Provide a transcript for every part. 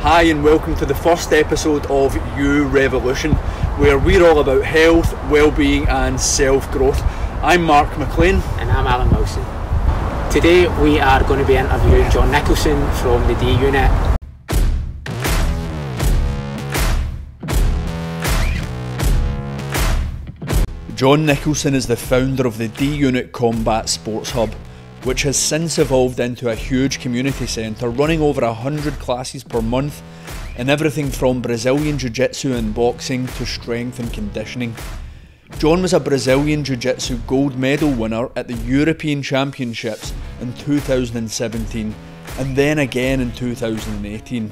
Hi and welcome to the first episode of Yourevolution, where we're all about health, well-being and self-growth. I'm Marc McLean. And I'm Alan Wilson. Today we are going to be interviewing John Nicolson from the D Unit. John Nicolson is the founder of the D Unit Combat Sports Hub, which has since evolved into a huge community centre running over 100 classes per month in everything from Brazilian Jiu-Jitsu and boxing to strength and conditioning. John was a Brazilian Jiu-Jitsu gold medal winner at the European Championships in 2017 and then again in 2018.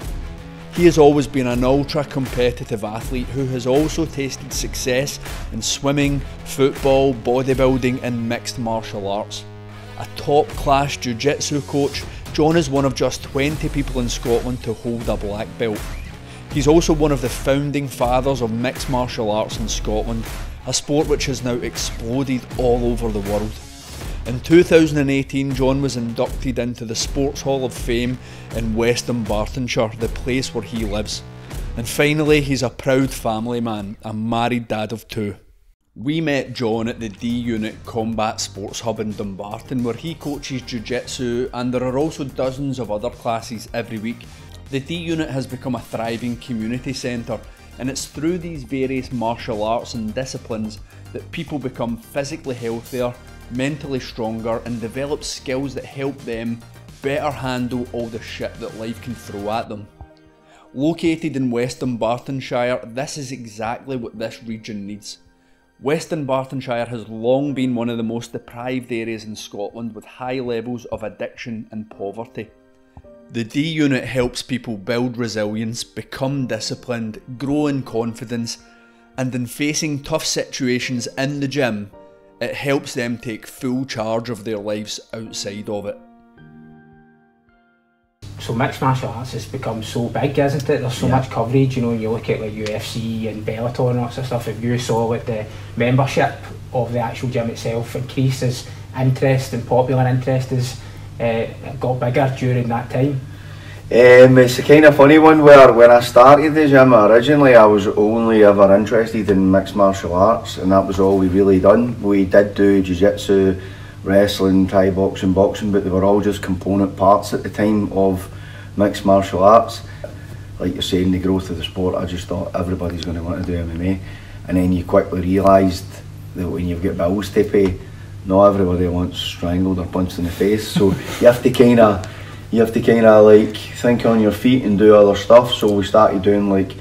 He has always been an ultra-competitive athlete who has also tasted success in swimming, football, bodybuilding and mixed martial arts. A top-class jiu-jitsu coach, John is one of just 20 people in Scotland to hold a black belt. He's also one of the founding fathers of mixed martial arts in Scotland, a sport which has now exploded all over the world. In 2018, John was inducted into the Sports Hall of Fame in West Dunbartonshire, the place where he lives. And finally, he's a proud family man, a married dad of two. We met John at the D Unit Combat Sports Hub in Dumbarton, where he coaches Jiu-Jitsu, and there are also dozens of other classes every week. The D Unit has become a thriving community centre, and it's through these various martial arts and disciplines that people become physically healthier, mentally stronger and develop skills that help them better handle all the shit that life can throw at them. Located in West Dunbartonshire, this is exactly what this region needs. West Dunbartonshire has long been one of the most deprived areas in Scotland with high levels of addiction and poverty. The D Unit helps people build resilience, become disciplined, grow in confidence, and in facing tough situations in the gym, it helps them take full charge of their lives outside of it. So mixed martial arts has become so big, isn't it? There's so much coverage, you know, you look at like UFC and Balloch and all that sort of stuff. If you saw like the membership of the actual gym itself increase as interest and popular interest has got bigger during that time. It's a kind of funny one where when I started the gym originally I was only ever interested in mixed martial arts and that was all we really done. We did do jiu-jitsu, wrestling, Thai boxing, but they were all just component parts at the time of mixed martial arts. Like you're saying, the growth of the sport, I just thought everybody's going to want to do MMA, and then you quickly realised that when you've got bills to pay, not everybody wants strangled or punched in the face, so you have to kind of like think on your feet and do other stuff. So we started doing like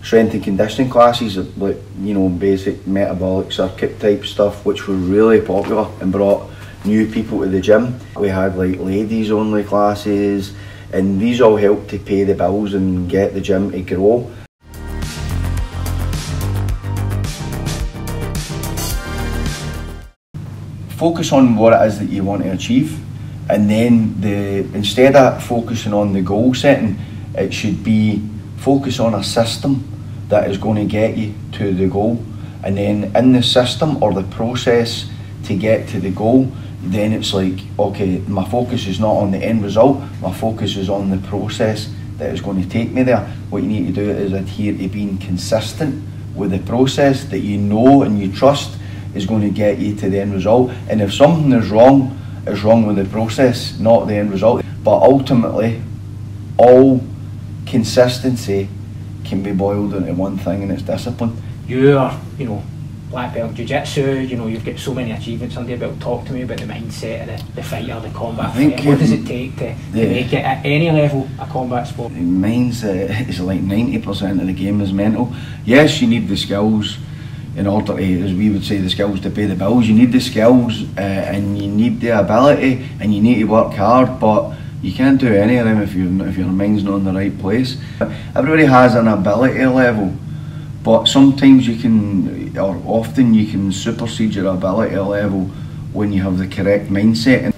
strength and conditioning classes, like, you know, basic metabolic circuit type stuff, which were really popular and brought new people to the gym. We had like ladies only classes, and these all helped to pay the bills and get the gym to grow. Focus on what it is that you want to achieve, and then instead of focusing on the goal setting, it should be focus on a system that is going to get you to the goal, and then in the system or the process to get to the goal, then it's like, okay, my focus is not on the end result, my focus is on the process that is going to take me there. What you need to do is adhere to being consistent with the process that you know and you trust is going to get you to the end result. And if something is wrong, it's wrong with the process, not the end result. But ultimately, all consistency can be boiled into one thing, and it's discipline. You're, you know, black belt jiu-jitsu, you know, you've got so many achievements under your belt. Talk to me about the mindset of the fighter, the combat fighter. What does it take to make it at any level a combat sport? Mine's is like 90% of the game is mental. Yes, you need the skills in order to, as we would say, the skills to pay the bills. You need the skills and you need the ability and you need to work hard, but you can't do any of them if your mind's not in the right place. Everybody has an ability level, but sometimes you can, or often you can supersede your ability level when you have the correct mindset.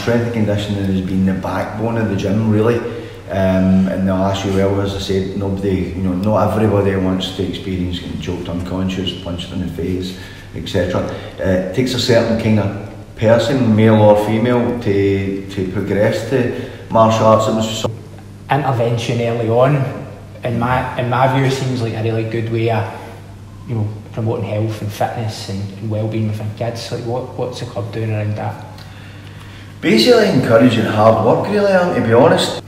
strength and conditioning has been the backbone of the gym, really. In the last few years, as I said, nobody, not everybody wants to experience getting choked unconscious, punched in the face, etc. It takes a certain kind of person, male or female, to progress to martial arts. It was intervention early on, in my view, seems like a really good way of, promoting health and fitness and well-being within kids. Like, what's the club doing around that? Basically encouraging hard work, really. To be honest,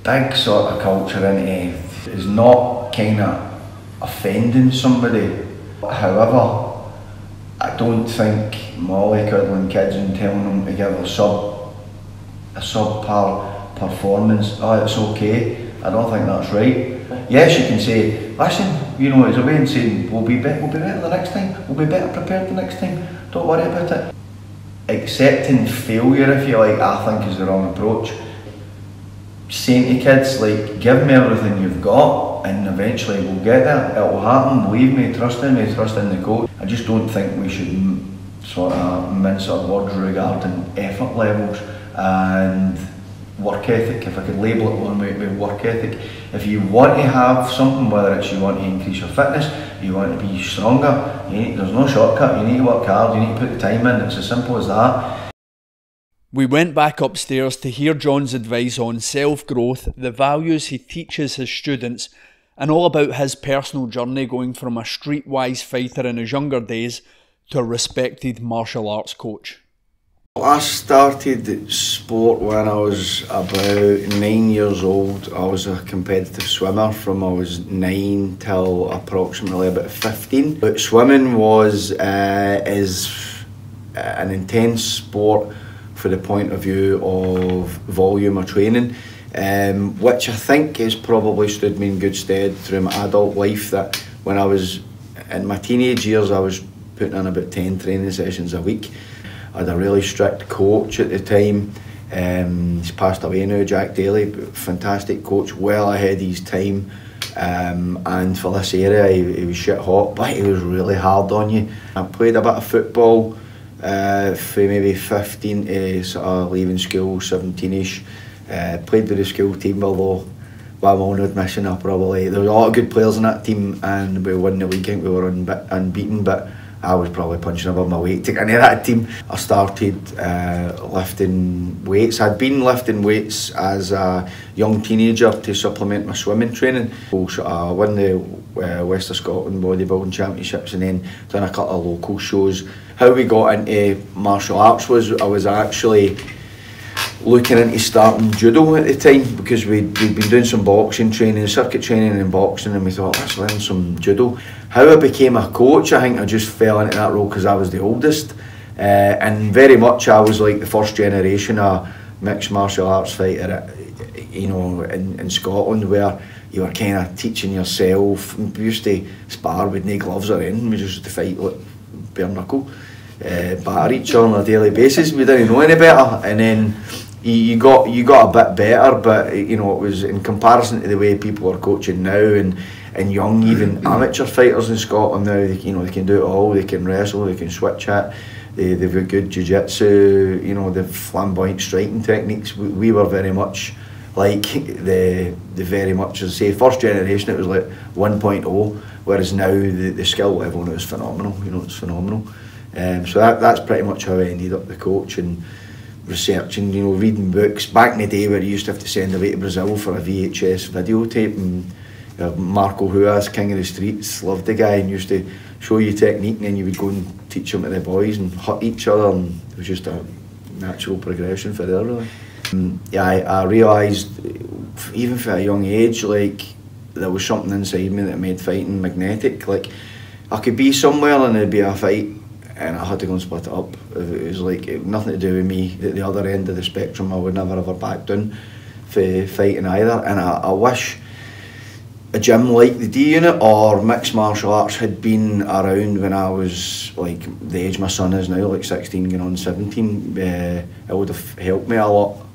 big sort of culture into is not kind of offending somebody. However, I don't think mollycoddling kids and telling them to give a subpar performance, it's okay, I don't think that's right. Yes, you can say, listen, it's a way of saying, we'll be better the next time, we'll be better prepared the next time, don't worry about it. Accepting failure, if you like, I think is the wrong approach. Saying to kids, like, give me everything you've got and eventually we'll get there, it will happen, believe me, trust in the coach. I just don't think we should sort of mince our words regarding effort levels and work ethic. If I could label it one way, it would be work ethic. If you want to have something, whether it's you want to increase your fitness, you want to be stronger, there's no shortcut, you need to work hard, you need to put the time in, it's as simple as that. We went back upstairs to hear John's advice on self-growth, the values he teaches his students, and all about his personal journey going from a streetwise fighter in his younger days to a respected martial arts coach. I started sport when I was about 9 years old. I was a competitive swimmer from I was 9 till approximately about 15. But swimming is an intense sport for the point of view of volume of training, which I think has probably stood me in good stead through my adult life. That when I was in my teenage years, I was putting in about 10 training sessions a week. I had a really strict coach at the time. He's passed away now, Jack Daly, fantastic coach, well ahead of his time. And for this area, he was shit hot, but he was really hard on you. I played a bit of football for maybe 15 to sort of leaving school, 17ish. Played with the school team, although by my own admission, there was a lot of good players in that team and we won the league. I think we were unbeaten, but I was probably punching above my weight to get into that team. I started lifting weights. I'd been lifting weights as a young teenager to supplement my swimming training. I won the West of Scotland bodybuilding championships and then done a couple of local shows. How we got into martial arts was I was actually looking into starting judo at the time because we'd been doing some boxing training, circuit training and boxing, and we thought, let's learn some judo. How I became a coach, I think I just fell into that role because I was the oldest, and very much I was like the first generation of mixed martial arts fighter, in Scotland, where you were kind of teaching yourself. We used to spar with no gloves or anything, we just used to fight like bare knuckle, batter each other on a daily basis. We didn't know any better, and then you got a bit better, but it was in comparison to the way people are coaching now and young, even amateur fighters in Scotland now. They can do it all. They can wrestle, they can switch it. They've got good jiu-jitsu. They've flamboyant striking techniques. We were very much like the very much, as I say, first generation. It was like 1.0, whereas now the skill level is phenomenal. It's phenomenal. So that's pretty much how I ended up the coach and researching, reading books. Back in the day where you used to have to send away to Brazil for a VHS videotape, and Marc, King of the Streets, loved the guy and used to show you technique, and then you would go and teach them to the boys and hurt each other, and it was just a natural progression for there, really. I realised, even for a young age, like, there was something inside me that made fighting magnetic. Like, I could be somewhere and there'd be a fight and I had to go and split it up. It was like, it had nothing to do with me. At the other end of the spectrum, I would never ever back down for fighting either. And I wish a gym like the D unit or mixed martial arts had been around when I was like the age my son is now, like 16 going on 17. It would have helped me a lot,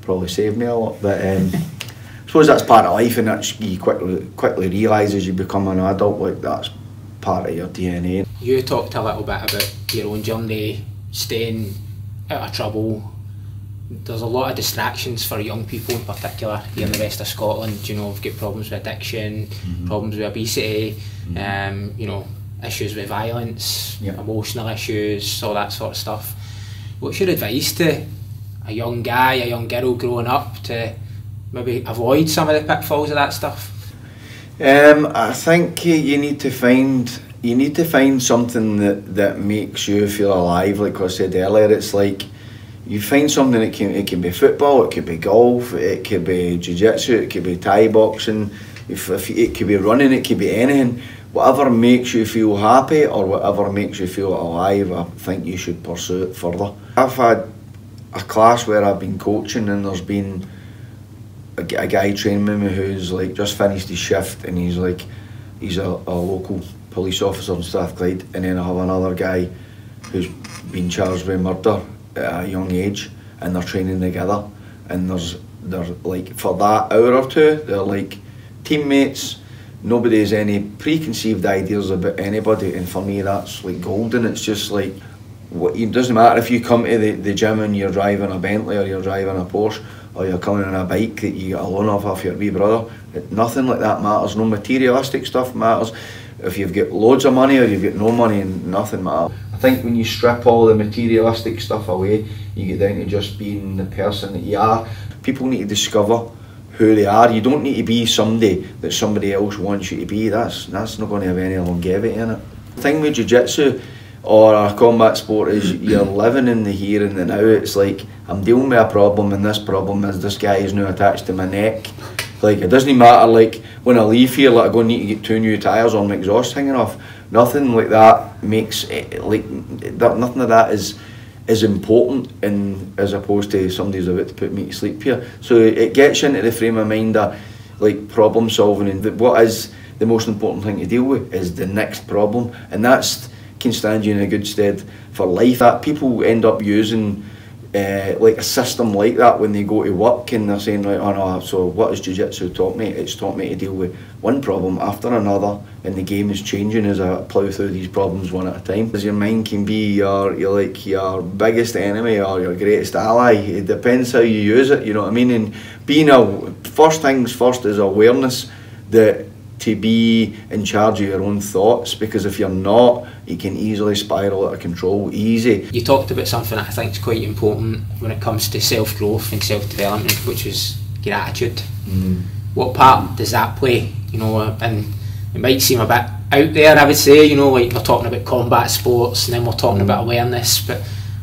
probably saved me a lot. But I suppose that's part of life, and that's, you quickly realise as you become an adult, like that's part of your DNA. You talked a little bit about your own journey, staying out of trouble, there's a lot of distractions for young people in particular here in the west of Scotland. You know, we've got problems with addiction, problems with obesity, you know, issues with violence, emotional issues, all that sort of stuff. What's your advice to a young guy, a young girl growing up to maybe avoid some of the pitfalls of that stuff? I think you need to find something that makes you feel alive. Like I said earlier, it's like you find something that it can be football, it could be golf, it could be jiu-jitsu, it could be Thai boxing, if it could be running, it could be anything. Whatever makes you feel happy or whatever makes you feel alive, I think you should pursue it further. I've had a class where I've been coaching and there's been a guy training with me who's like just finished his shift, and he's a local police officer in Strathclyde, and then I have another guy who's been charged with murder at a young age, and they're training together, and they're like, for that hour or two, they're like teammates. Nobody has any preconceived ideas about anybody, and for me that's like golden. It's just like, it doesn't matter if you come to the gym and you're driving a Bentley or you're driving a Porsche or you're coming on a bike that you get a loan off your wee brother. Nothing like that matters. No materialistic stuff matters. If you've got loads of money or you've got no money, nothing matters. I think when you strip all the materialistic stuff away, you get down to just being the person that you are. People need to discover who they are. You don't need to be somebody that somebody else wants you to be. That's not going to have any longevity in it. The thing with jiu-jitsu or a combat sport is you're living in the here and the now. It's like, I'm dealing with a problem, and this problem is this guy is now attached to my neck. Like, it doesn't matter, like, when I leave here, like, I go need to get 2 new tyres on my exhaust hanging off. Nothing like that makes it, like, nothing of that is important, and as opposed to somebody's about to put me to sleep here. So it gets you into the frame of mind of like problem solving, and what is the most important thing to deal with is the next problem, and that's can stand you in a good stead for life. That people end up using like a system like that when they go to work, and they're saying, right, oh no, so what has jiu-jitsu taught me? It's taught me to deal with one problem after another, and the game is changing as I plough through these problems one at a time. As your mind can be your biggest enemy or your greatest ally. It depends how you use it, you know what I mean? And being first things first is awareness that to be in charge of your own thoughts, because if you're not, you can easily spiral out of control, easy. You talked about something that I think is quite important when it comes to self-growth and self-development, which is gratitude. What part does that play? You know, and it might seem a bit out there, I would say, you know, like we're talking about combat sports and then we're talking about awareness, but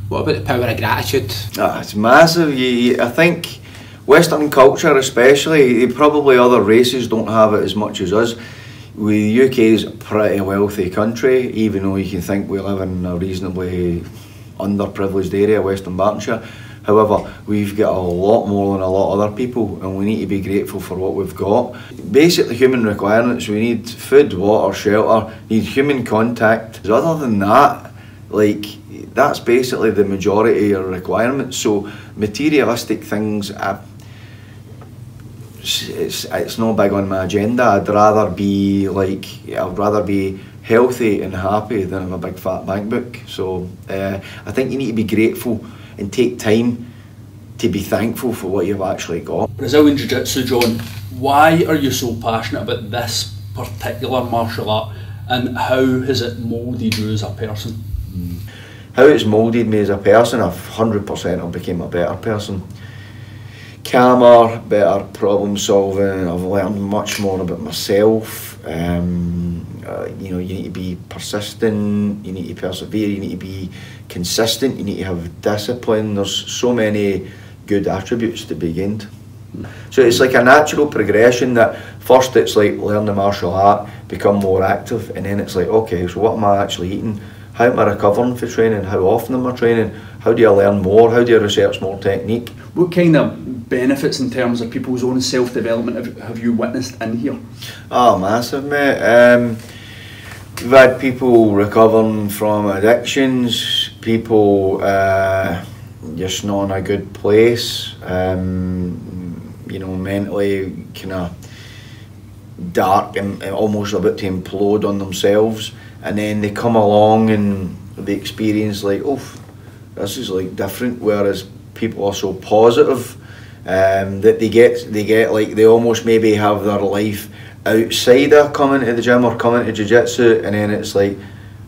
what about the power of gratitude? It's massive. I think Western culture especially, probably other races don't have it as much as us. The UK is a pretty wealthy country, even though you can think we live in a reasonably underprivileged area, West Dunbartonshire. However, we've got a lot more than a lot of other people, and we need to be grateful for what we've got. Basically human requirements, we need food, water, shelter, need human contact. Other than that, like, that's basically the majority of your requirements. So materialistic things, it's not big on my agenda. I'd rather be healthy and happy than have a big fat bank book. So I think you need to be grateful and take time to be thankful for what you've actually got. Brazilian Jiu-Jitsu, John, why are you so passionate about this particular martial art, and how has it moulded you as a person? How it's moulded me as a person, I've 100% I've become a better person. Calmer, better problem solving. I've learned much more about myself. You know, you need to be persistent, you need to persevere, you need to be consistent, you need to have discipline. There's so many good attributes to be gained. So it's like a natural progression that first it's like learn the martial art, become more active, and then it's like, okay, so what am I actually eating? How am I recovering for training? How often am I training? How do I learn more? How do I research more technique? What kind of benefits in terms of people's own self-development have you witnessed in here? Oh, massive, mate. We've had people recovering from addictions, people just not in a good place, you know, mentally kind of dark and almost about to implode on themselves, and then they come along and they experience like, oh, this is like different, whereas people are so positive that they get like they almost maybe have their life outside of coming to the gym or coming to jiu-jitsu, and then it's like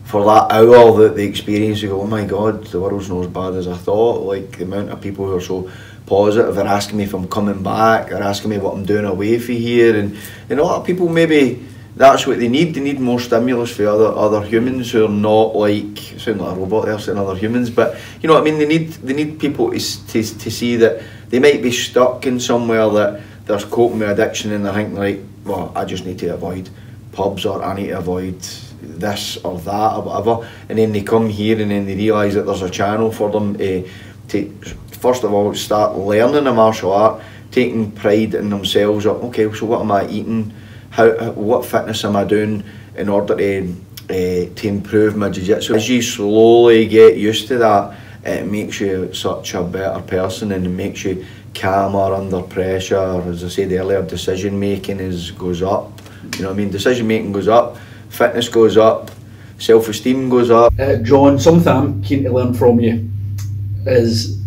for that hour that they experience, you go, oh my god, the world's not as bad as I thought. Like the amount of people who are so positive, they're asking me if I'm coming back, they're asking me what I'm doing away from here, and a lot of people, maybe that's what they need more stimulus for other humans who are not like, sound like a robot there saying other humans, but you know what I mean, they need people to see that they might be stuck in somewhere that there's coping with addiction, and they're thinking like, well, I just need to avoid pubs, or I need to avoid this or that or whatever, and then they come here and then they realise that there's a channel for them to first of all start learning a martial art, taking pride in themselves. Okay, so what am I eating? What fitness am I doing in order to improve my jiu-jitsu? As you slowly get used to that, it makes you such a better person, and it makes you calmer under pressure. As I said earlier, decision making goes up. You know what I mean? Decision making goes up, fitness goes up, self-esteem goes up. John, something I'm keen to learn from you is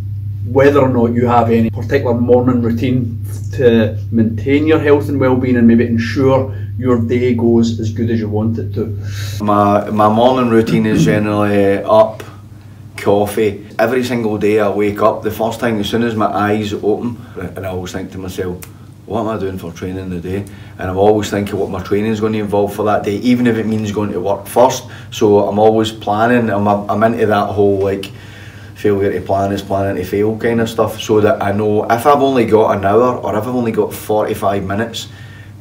whether or not you have any particular morning routine to maintain your health and well-being, and maybe ensure your day goes as good as you want it to. My morning routine is generally up, coffee. Every single day I wake up, the first thing, as soon as my eyes open, and I always think to myself, what am I doing for training today? And I'm always thinking what my training is going to involve for that day, even if it means going to work first. So I'm always planning. I'm into that whole like failure to plan is planning to fail kind of stuff, so that I know if I've only got an hour or if I've only got 45 minutes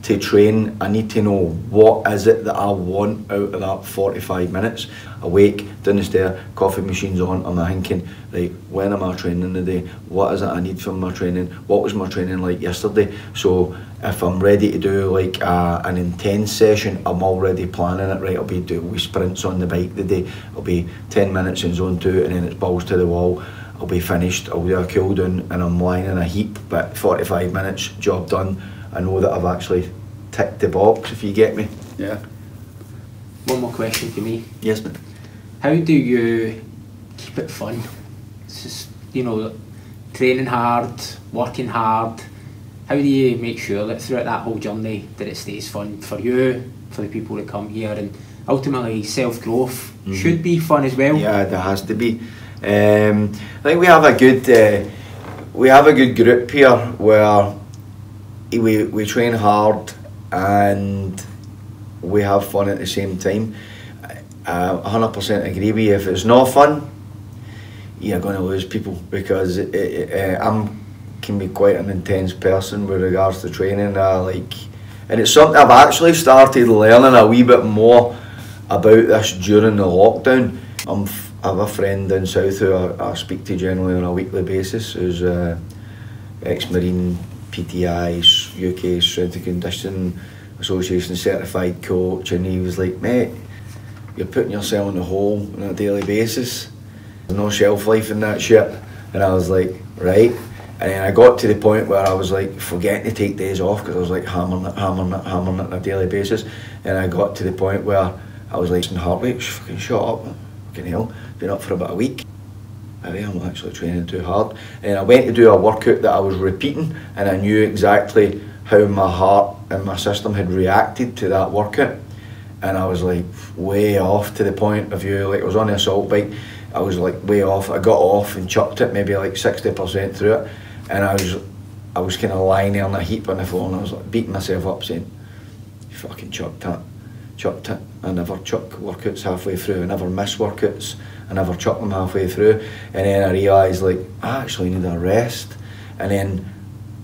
to train, I need to know what is it that I want out of that 45 minutes. Awake, down the stair, coffee machine's on, I'm thinking, right, when am I training today? What is it I need from my training? What was my training like yesterday? So if I'm ready to do like an intense session, I'm already planning it, right, I'll be doing wee sprints on the bike today, I'll be 10 minutes in zone 2 and then it's balls to the wall, I'll be finished, I'll do a cool down and I'm lying in a heap, but 45 minutes, job done. I know that I've actually ticked the box, if you get me. Yeah. One more question for me. Yes, mate. How do you keep it fun? It's just, you know, training hard, working hard. How do you make sure that throughout that whole journey that it stays fun for you, for the people that come here, and ultimately self-growth should be fun as well? Yeah, there has to be. I think we have a good group here where we train hard and we have fun at the same time. 100% agree with you. If it's not fun, you're going to lose people, because I can be quite an intense person with regards to training. And it's something I've actually started learning a wee bit more about this during the lockdown. I have a friend down south who I speak to generally on a weekly basis, who's ex-Marine, PTI, UK Strength and Conditioning Association certified coach, and he was like, mate, you're putting yourself in the hole on a daily basis. There's no shelf life in that shit. And I was like, right. And then I got to the point where I was like forgetting to take days off, because I was like hammering it on a daily basis. And I got to the point where I was like, heart rate, fucking shut up, fucking hell, been up for about a week. Maybe I'm actually training too hard. And I went to do a workout that I was repeating, and I knew exactly how my heart and my system had reacted to that workout. And I was like way off to the point of view, like I was on the assault bike, I was like way off. I got off and chucked it maybe like 60% through it, and I was kind of lying there on a heap on the floor, and I was like beating myself up saying, you fucking chucked it. I never chuck workouts halfway through, I never miss workouts, I never chuck them halfway through. And then I realised like I actually need a rest, and then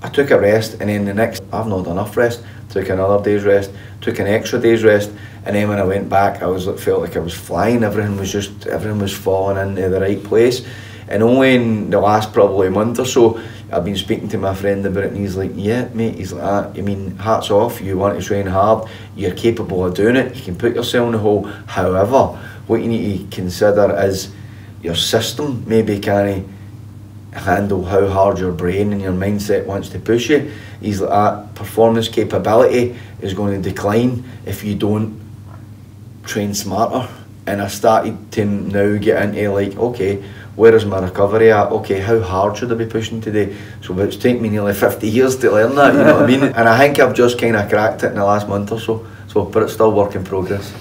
I took a rest, and then the next, I've not done enough rest, took another day's rest, took an extra day's rest, and then when I went back, I felt like I was flying. Everything was falling into the right place. And only in the last probably month or so, I've been speaking to my friend about it, and he's like, yeah, mate, he's like, I mean, hats off, you want to train hard, you're capable of doing it, you can put yourself in the hole. However, what you need to consider is your system maybe can't handle how hard your brain and your mindset wants to push you. He's like, performance capability is going to decline if you don't train smarter. and I started to now get into like, okay, where is my recovery at? Okay, how hard should I be pushing today? So it's taken me nearly 50 years to learn that, you know what I mean? And I think I've just kind of cracked it in the last month or so, but it's still work in progress.